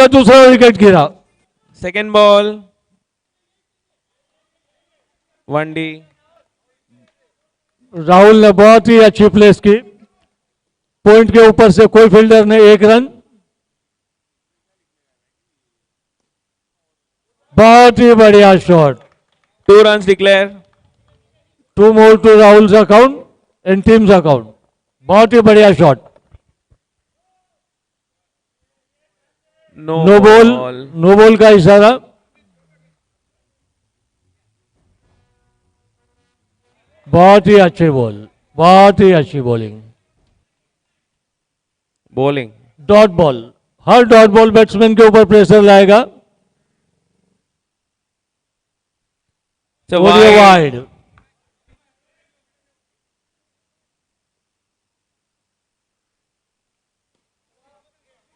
का दूसरा विकेट गिरा। Second ball 1D। राहुल ने बहुत ही अच्छी प्लेस की, पॉइंट के ऊपर से कोई फील्डर ने 1 रन। बहुत ही बढ़िया shot. 2 runs declare। 2 more to Rahul account and team's account. बहुत ही बढ़िया shot. No no ball, no ball का इशारा। बहुत ही अच्छी बॉल, बहुत ही अच्छी बॉलिंग। बॉलिंग डॉट बॉल, हर डॉट बॉल बैट्समैन के ऊपर प्रेशर लाएगा। वाइड।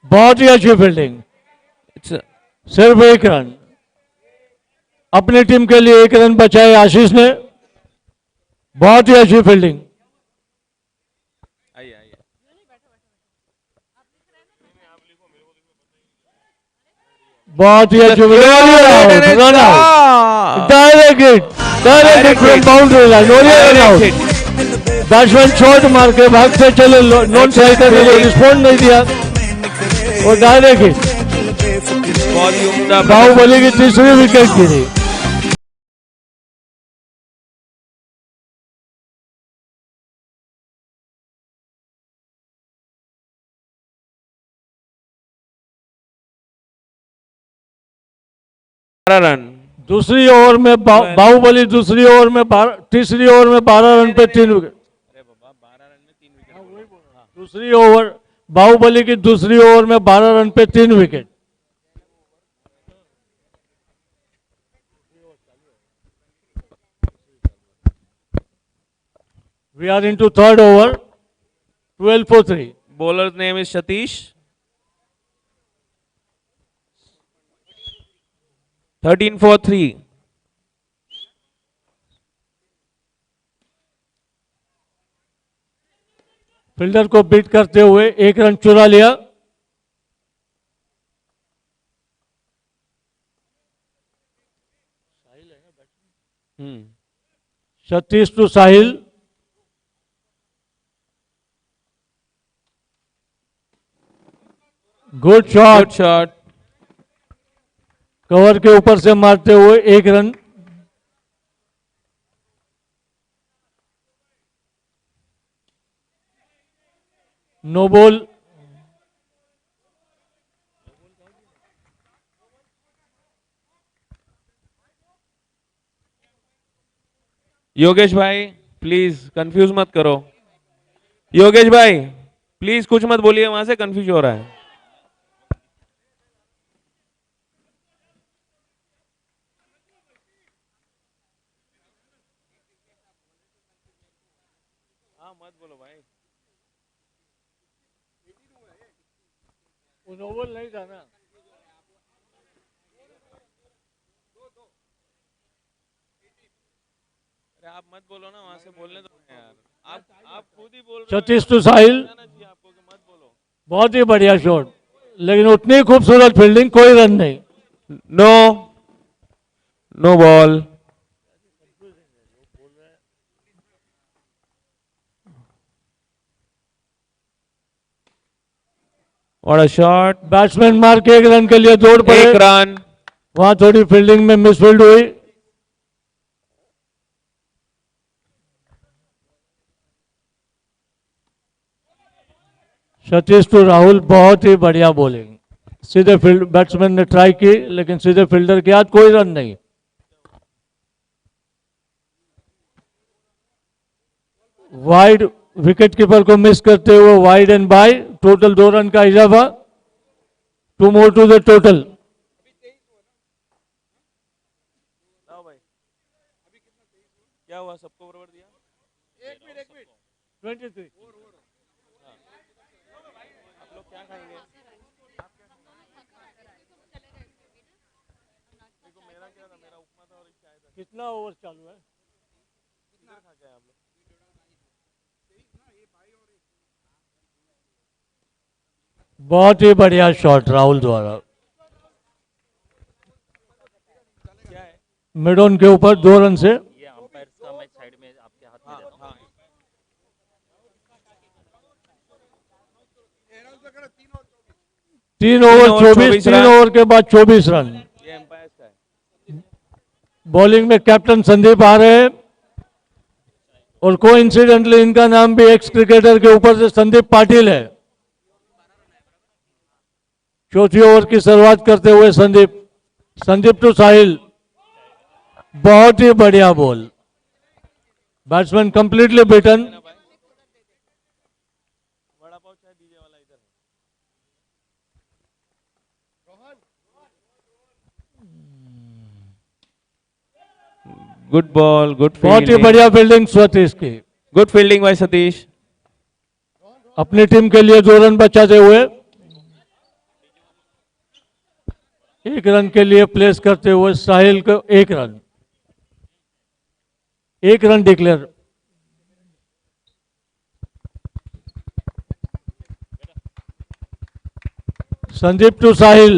बहुत ही अच्छी फील्डिंग। सिर्फ 1 रन। अपनी टीम के लिए 1 रन बचाए आशीष ने। बहुत ही अच्छी फील्डिंग। बहुत ही अच्छी run out. Direct hit, direct hit from boundary line. Run out. Batsman shot मार के भाग से चले, नॉन स्ट्राइकर ने रिस्पॉन्ड नहीं दिया और डायरेक्ट हिट। बाहुबली की तीसरी विकेट गिरी। रन दूसरी ओवर में बाहुबली दूसरी ओवर में तीसरी ओवर में 12 रन पे 3 विकेट। दूसरी ओवर बाहुबली की दूसरी ओवर में 12 रन पे 3 wicket. We are into third over, 12 for 3. Bowler's name is Satish. 13 for 3. Fielder को बीट करते हुए 1 रन चुरा लिया। Satish to Sahil. Good shot. Good shot. Cover के ऊपर से मारते हुए 1 रन। No ball. योगेश भाई प्लीज कंफ्यूज मत करो। योगेश भाई प्लीज कुछ मत बोलिए, वहां से कंफ्यूज हो रहा है। हाँ मत बोलो भाई। वो नो बॉल नहीं था ना। आप मत बोलो ना, वहां से बोलने दो यार। आप खुद ही बोल रहे हो। सतीश टू साहिल। आपको कि मत बोलो। बहुत ही बढ़िया शॉट, लेकिन उतनी खूबसूरत फील्डिंग, कोई रन नहीं। No, no ball. What a shot। Batsman मार के 1 रन के लिए दौड़ पड़े। 1 रन। वहां थोड़ी फील्डिंग में मिसफील्ड हुई। सतीश टू राहुल, बहुत ही बढ़िया बॉलिंग। सीधे फील्ड बैट्समैन ने ट्राई की, लेकिन सीधे फील्डर के हाथ, कोई रन नहीं। वाइड, विकेट कीपर को मिस करते हुए wide and bye. Total 2 run का इजाफा। 2 more टू द टोटल। क्या हुआ, सबको बराबर दिया? 23। आप लोग क्या खाएंगे? मेरा क्या था, मेरा उपमा था और चाय था। कितना ओवर चालू है? कितना खा के आप लोग? बहुत ही बढ़िया शॉट राहुल द्वारा। मिड ऑन के ऊपर 2 रन से। ये अंपायर्स का मैं साइड में आपके हाथ में देता हूँ। 3 ओवर 24, 3 ओवर के बाद 24 रन। ये एम्पायर्स का है। बॉलिंग में कैप्टन संदीप आ रहे हैं और कोइंसिडेंटली इनका नाम भी एक्स क्रिकेटर के ऊपर से संदीप पाटिल है। चौथी ओवर की शुरुआत करते हुए संदीप टू साहिल, बहुत ही बढ़िया ball. Batsman completely beaten. Vada pav चाय दीजिए वाला इधर है। गुड बॉल, गुड बहुत ही फील्डिंग। बढ़िया फील्डिंग सतीश की। Good fielding by Satish. अपनी टीम के लिए 2 रन बचाते हुए 1 रन के लिए प्लेस करते हुए साहिल को 1 run, 1 run declare. Sandeep to Sahil,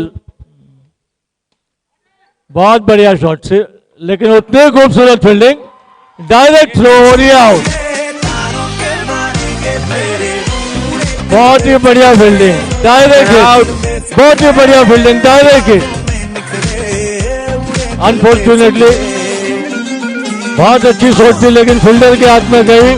बहुत बढ़िया शॉट से, लेकिन उतनी खूबसूरत फील्डिंग, डायरेक्ट थ्रो और ये आउट। बहुत ही बढ़िया फील्डिंग, डायरेक्ट आउट। बहुत ही बढ़िया फील्डिंग, डायरेक्ट हिट। अनफॉर्चुनेटली बहुत अच्छी शॉट थी लेकिन फील्डर के हाथ में गई।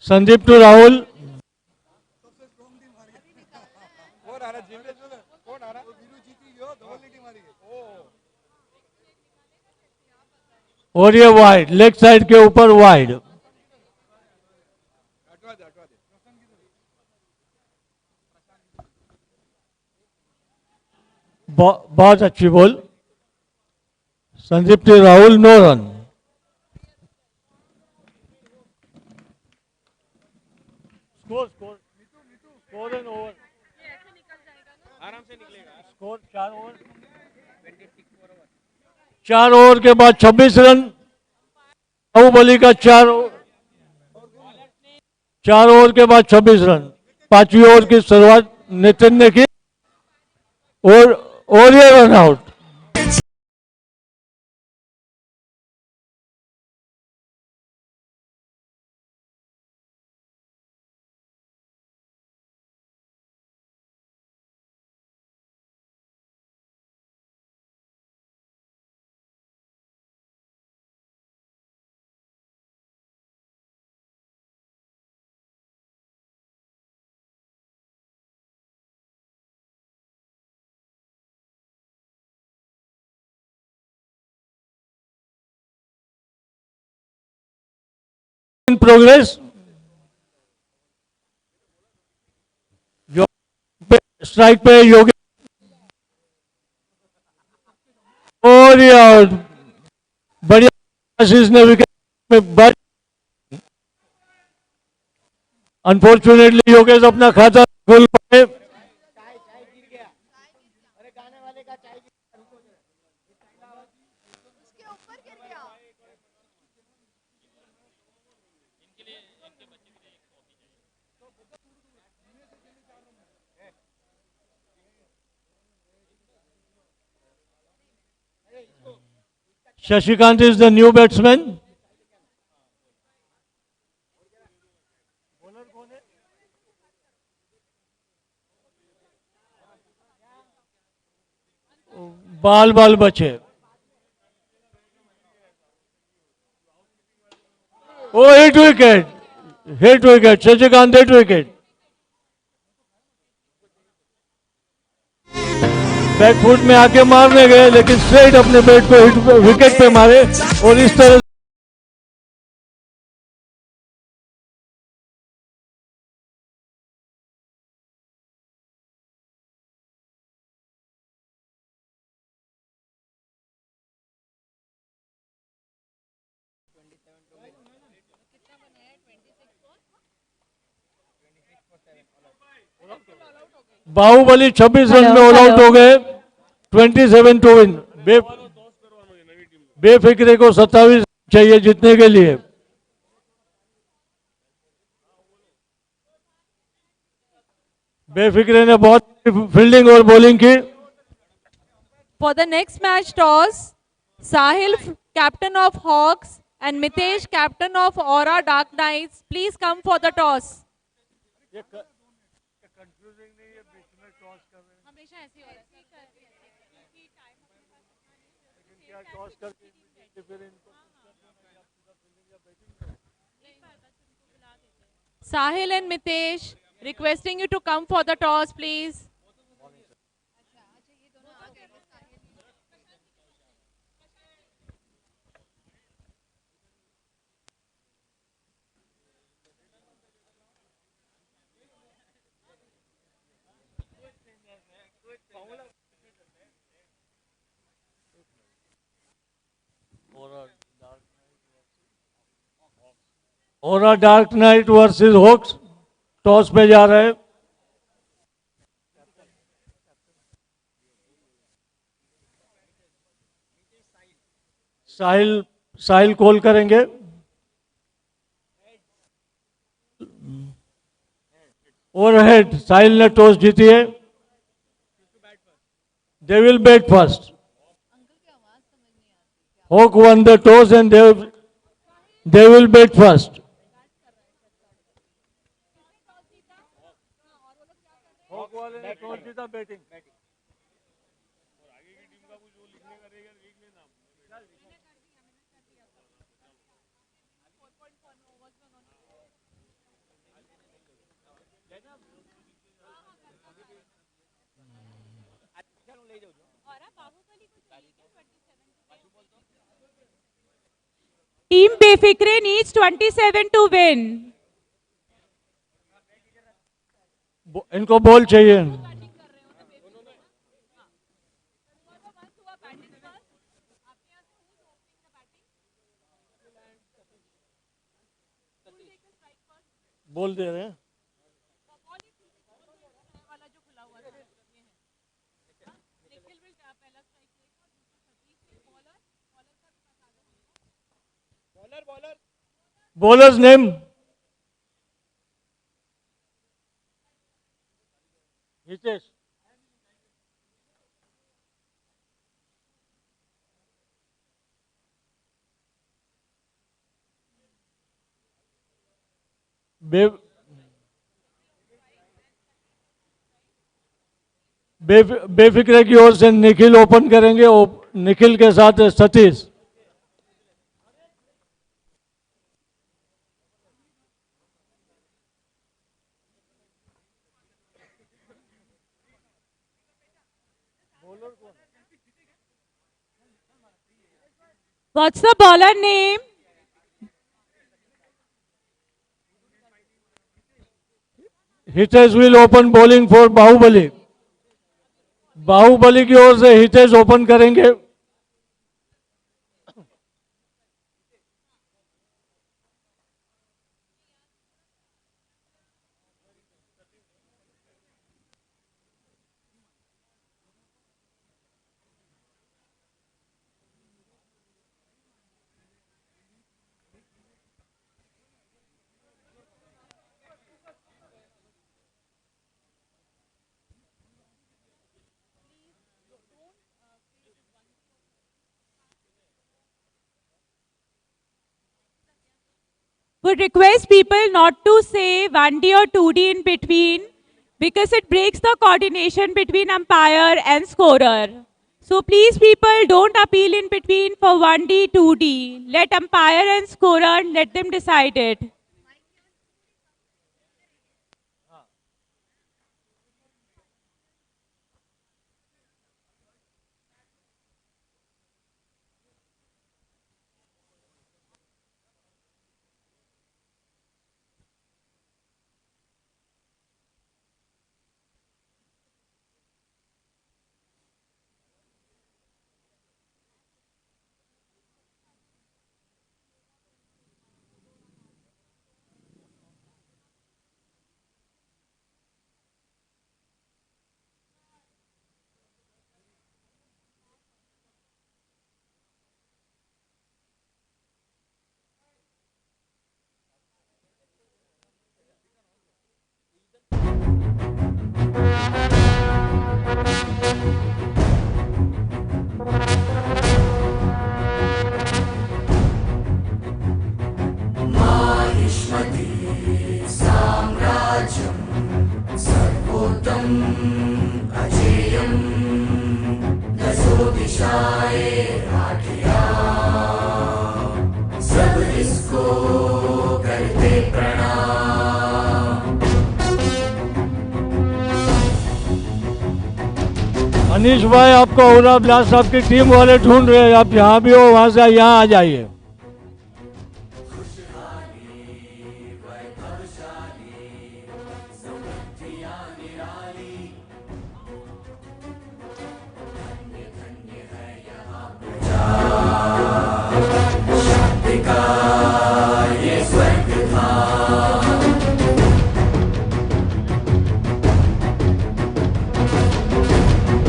संदीप टू राहुल, और ये वाइड, लेग साइड के ऊपर वाइड। बहुत अच्छी ball. Sandeep to Rahul, no run. Score and over, आराम से निकलेगा। स्कोर 4 ओवर, 4 ओवर के बाद 26 रन। बाहुबली का 4 ओवर के बाद 26 रन। 5वीं ओवर की शुरुआत नितिन ने की और ये run out. In progress, strike पे योगी और ये आउट। बढ़िया आशीष ने विकेट में बच। अनफॉर्चुनेटली योगेश अपना खाता खोल पाए। Shashikant is the new batsman. बाल बाल बचे। Oh hit wicket, hit wicket, Shashikant hit wicket. Backfoot में आके मारने गए लेकिन स्ट्रेट अपने बैट को हिट विकेट पे मारे और इस तरह बाहुबली 26 रन हेलो, में ऑल आउट हेलो। हो गए, 27 टू विन। बेफिक्रे को 27 चाहिए जीतने के लिए। बेफिक्रे ने बहुत फील्डिंग और बॉलिंग की। For the next match toss, Sahil, captain of Hawks, and Mitesh, captain of Aura Dark Knights, please come for the toss. Sahil and Mitesh, requesting you to come for the toss, please. और Dark Knight versus Hawks toss पे जा रहे हैं। साहिल साहिल call करेंगे। Overhead साहिल ने toss जीती है। They will bat first. Hawk won the toss and they will bat first. Hawk वाले ने टॉस जीता, batting. Team Befikre needs 27 to win. इनको बॉल चाहिए। बॉल दे रहे हैं। Bowlers name Hitesh. बे, बे, बेफिक्रे की ओर से निखिल ओपन करेंगे। निखिल के साथ Satish. What's the bowler name? Hitesh will open bowling for Baahubali. Baahubali की ओर से हितेश ओपन करेंगे। Would request people not to say 1D or 2D in between because it breaks the coordination between umpire and scorer. So please people don't appeal in between for 1D, 2D. Let umpire and scorer, let them decide it. Anish भाई आपका ओरा blast आपकी team वाले ढूंढ रहे हैं, आप जहाँ भी हो वहां से यहाँ आ जाइए।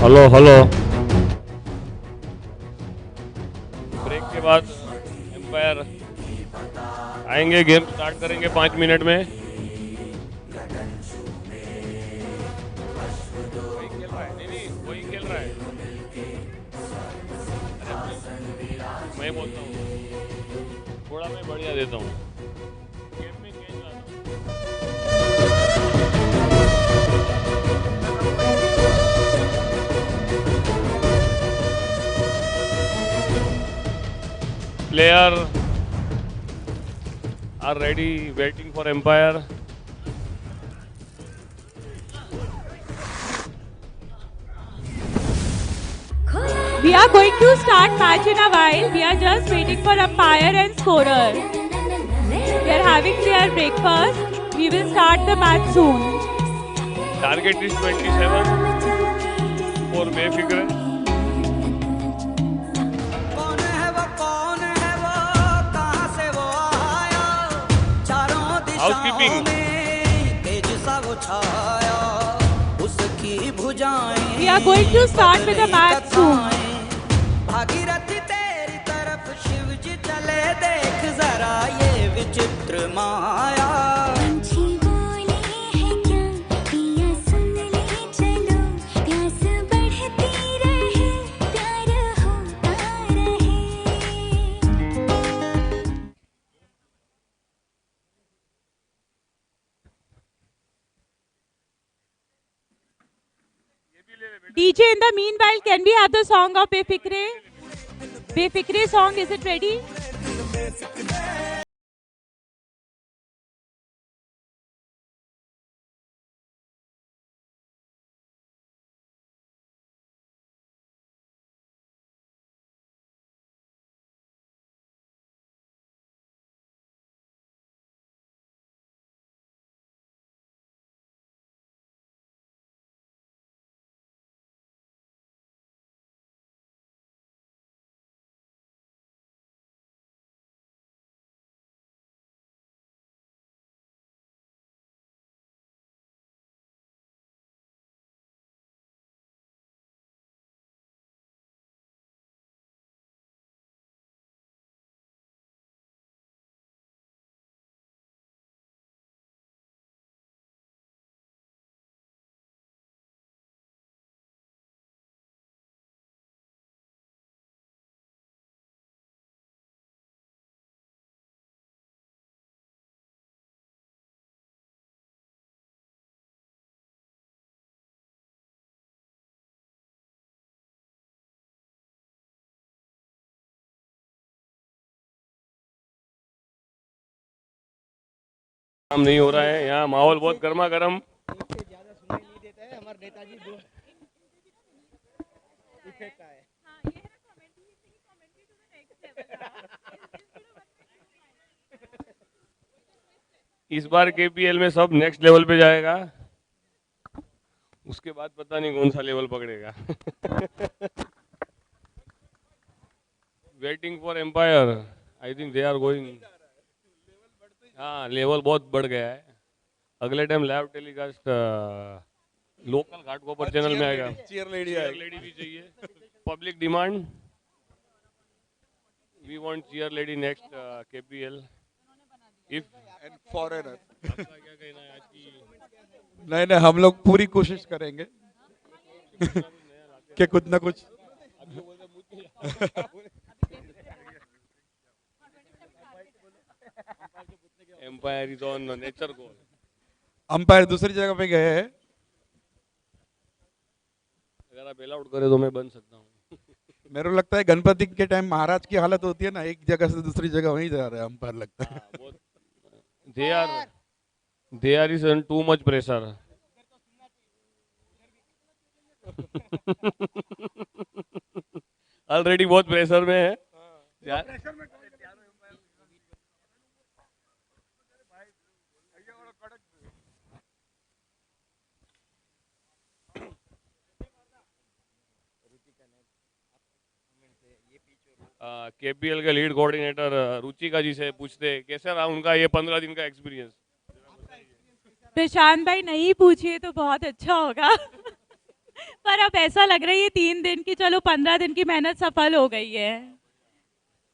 Hello hello. ब्रेक के बाद एम्पायर आएंगे, गेम स्टार्ट करेंगे 5 मिनट में। वही खेल रहा है, नहीं वही खेल रहा है। मैं बोलता हूँ थोड़ा मैं बढ़िया देता हूँ, गेम में चेंज लाता हूँ। Player are ready, waiting for Empire. We are going to start match in a while. We are just waiting for umpire and scorer. They are having their breakfast. We will start the match soon. Target is 27 for बेफिक्र। Housekeeping We are going to start with the match soon. Bhagirathi तेरी तरफ शिव जी चले, देख जरा ये विचित्र माया। पंछी बोले हैं क्या पिया, सुन ले चलो, प्यास बढ़ती रहे, प्यार होता रहे। DJ, in the meanwhile, can we have the song of Befikre? Befikre song, is it ready? काम नहीं हो रहा है, यहाँ माहौल बहुत गर्मा गर्म। इस बार केपीएल में सब नेक्स्ट लेवल पे जाएगा, उसके बाद पता नहीं कौन सा लेवल पकड़ेगा। Waiting for umpire, I think they are going. हाँ, लेवल बहुत बढ़ गया है। अगले time live telecast local Ghatkopar channel में आएगा। चीयर लेडी भी चाहिए, public demand. We want cheer lady next KPL. If and foreigner. क्या कहना है आज की? नहीं, हम लोग पूरी कोशिश करेंगे कि कुछ ना कुछ। Umpire is on nature goal. Umpire दूसरी जगह पे गए हैं। अगर आप बेल आउट करें तो मैं बन सकता हूँ। मेरे को लगता है गणपति के टाइम महाराज की हालत होती है ना, एक जगह से दूसरी जगह वहीं जा रहा है अंपायर, लगता है। they are is on too much pressure। Already बहुत प्रेशर में है यार। केपीएल के लीड कोऑर्डिनेटर रुचिका जी से पूछते कैसे रहा उनका ये 15 दिन का एक्सपीरियंस। प्रशांत भाई नहीं पूछिए तो बहुत अच्छा होगा। पर अब ऐसा लग रहा है ये 3 दिन की, चलो 15 दिन की मेहनत सफल हो गई है।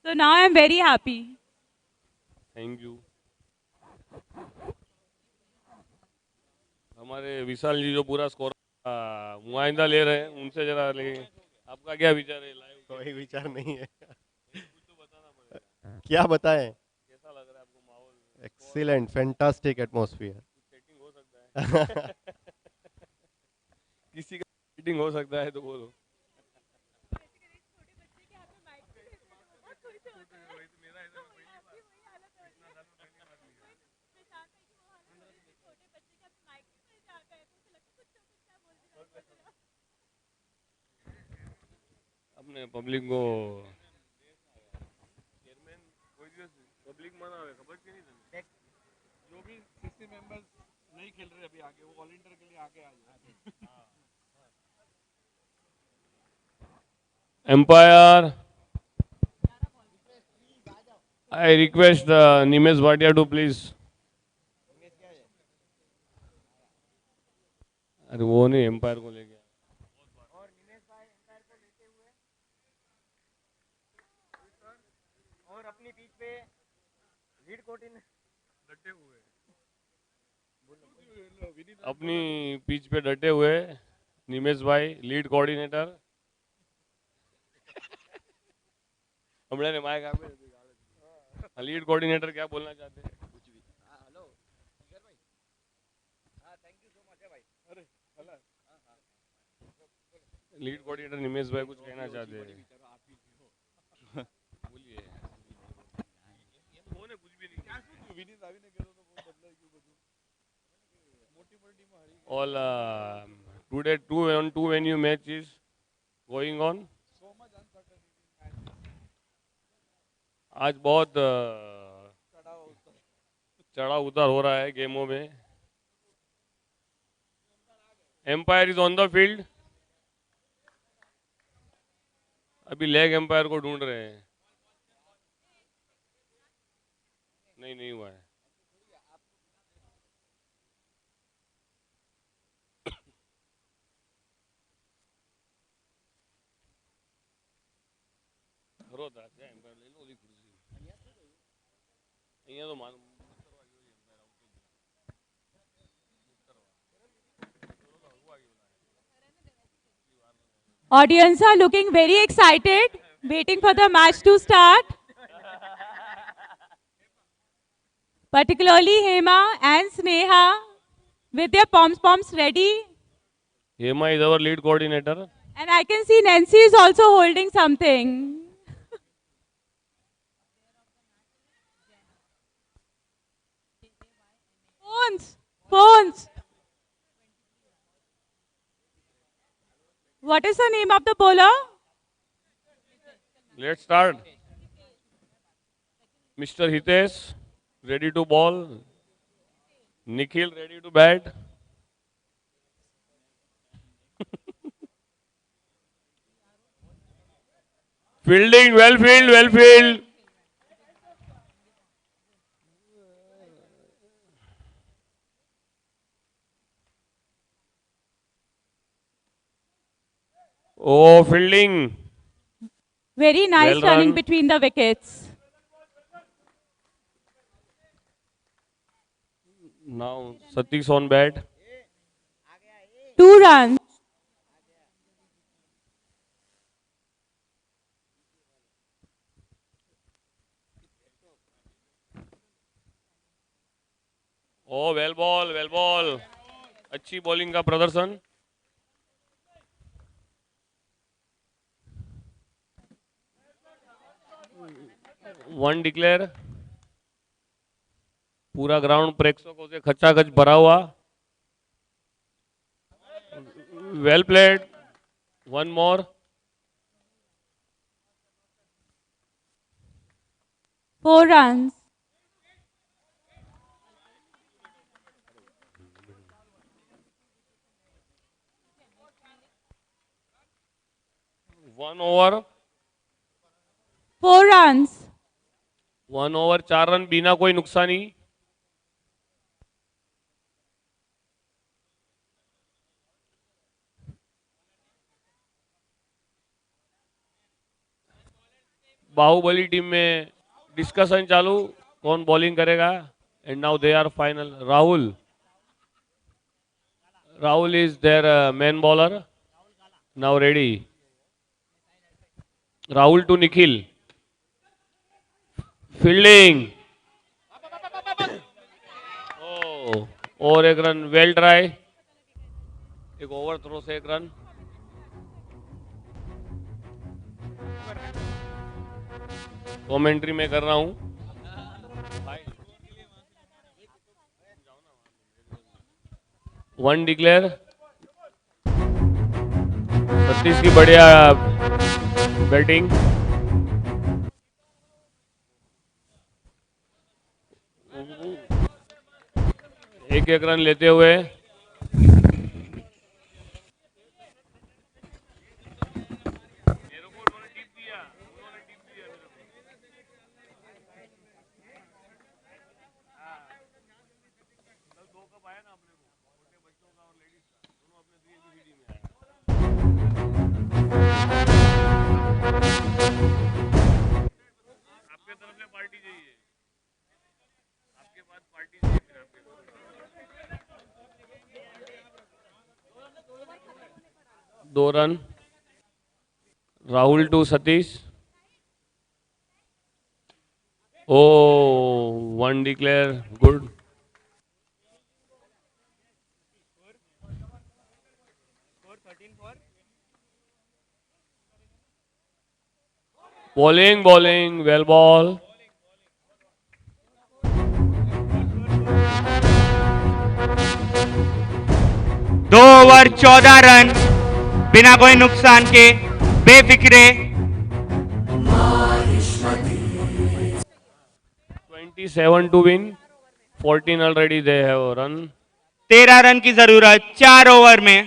तो now I am very happy. Thank you. हमारे विशाल जी जो पूरा स्कोर मुआयदा ले रहे हैं उनसे जरा ले, आपका क्या विचार है? लाइव कोई विचार नहीं है। क्या बताएं? कैसा लग रहा है आपको माहौल? Excellent, fantastic atmosphere. सेटिंग हो सकता है? किसी का सेटिंग हो सकता है तो बोलो। अपने पब्लिक को चेयरमैन कोई दिवस पब्लिक मनावे खबर क्यों नहीं तने? जो भी 60 मेंबर्स नहीं खेल रहे अभी आगे, वो वॉलंटियर के लिए आगे आ जाए। Empire, I request Nimesh Bhatia to please. अरे वो नहीं, एम्पायर को लेके और अपनी पीच पे लीड कोऑर्डिनेटर अपनी पिच पे डटे हुए निमेश भाई लीड कोऑर्डिनेटर। हमने ने माइक आप लीड कोऑर्डिनेटर क्या बोलना चाहते हैं? लीड कोऑर्डिनेटर निमेश भाई कुछ कहना चाहते हैं? बोलिए। उन्होंने कुछ भी नहीं किया। All today 2-on-2 venue match is going on. आज बहुत चढ़ाव उतार हो रहा है गेमों में। Umpire is on the field. अभी लेग एम्पायर को ढूंढ रहे हैं। नहीं हुआ है। અહીંયા તો માનું Audience are looking very excited, waiting for the match to start. Particularly Hema and Sneha with their poms ready. Hema is our lead coordinator. And I can see Nancy is also holding something. Phones. What is the name of the bowler? Let's start. Mr. Hitesh ready to ball. Nikhil ready to bat. Fielding, well field. Oh, fielding. Very nice Well running run. between the wickets. Now Satish on bat. 2 runs. Oh, well ball. अच्छी bowling का प्रदर्शन। One declare. पूरा ground प्रेक्षकों से खचाखच भरा हुआ। Well played. One more. 4 runs. One over. 4 runs. 1 over 4 run बिना कोई नुकसानी. बाहुबली टीम में डिस्कशन चालू, कौन बॉलिंग करेगा. And now they are final. Rahul is their main bowler. Now ready. Rahul to Nikhil. Fielding. और 1 रन. Well try. एक ओवर थ्रो से 1 रन. कमेंट्री में कर रहा हूं. 1 डिक्लेयर. सतीश की बढ़िया बैटिंग. एक रन लेते हुए पार्टी चाहिए. आपके पास पार्टी चाहिए. फिर आपके पास 2 run. Rahul to Satish. 1 declare. Good. Bowling well ball. दो ओवर 14 रन बिना कोई नुकसान के Befikre. 27 to win. 14 already they have run. 13 run की जरूरत 4 ओवर में.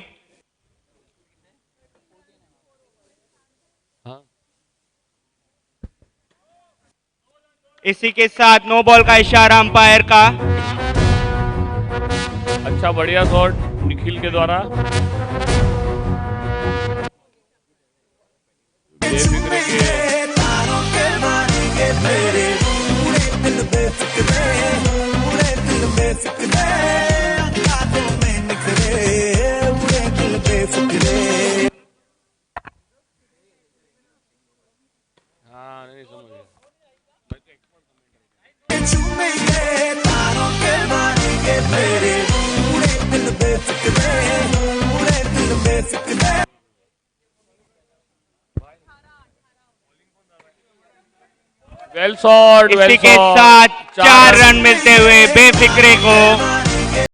हाँ. इसी के साथ नो बॉल का इशारा अंपायर का. अच्छा बढ़िया शॉट निखिल के द्वारा. बेफिक्रे के हाँ नहीं समझ गया. Well shot. इसी के साथ 4 रन मिलते हुए बेफिक्रे को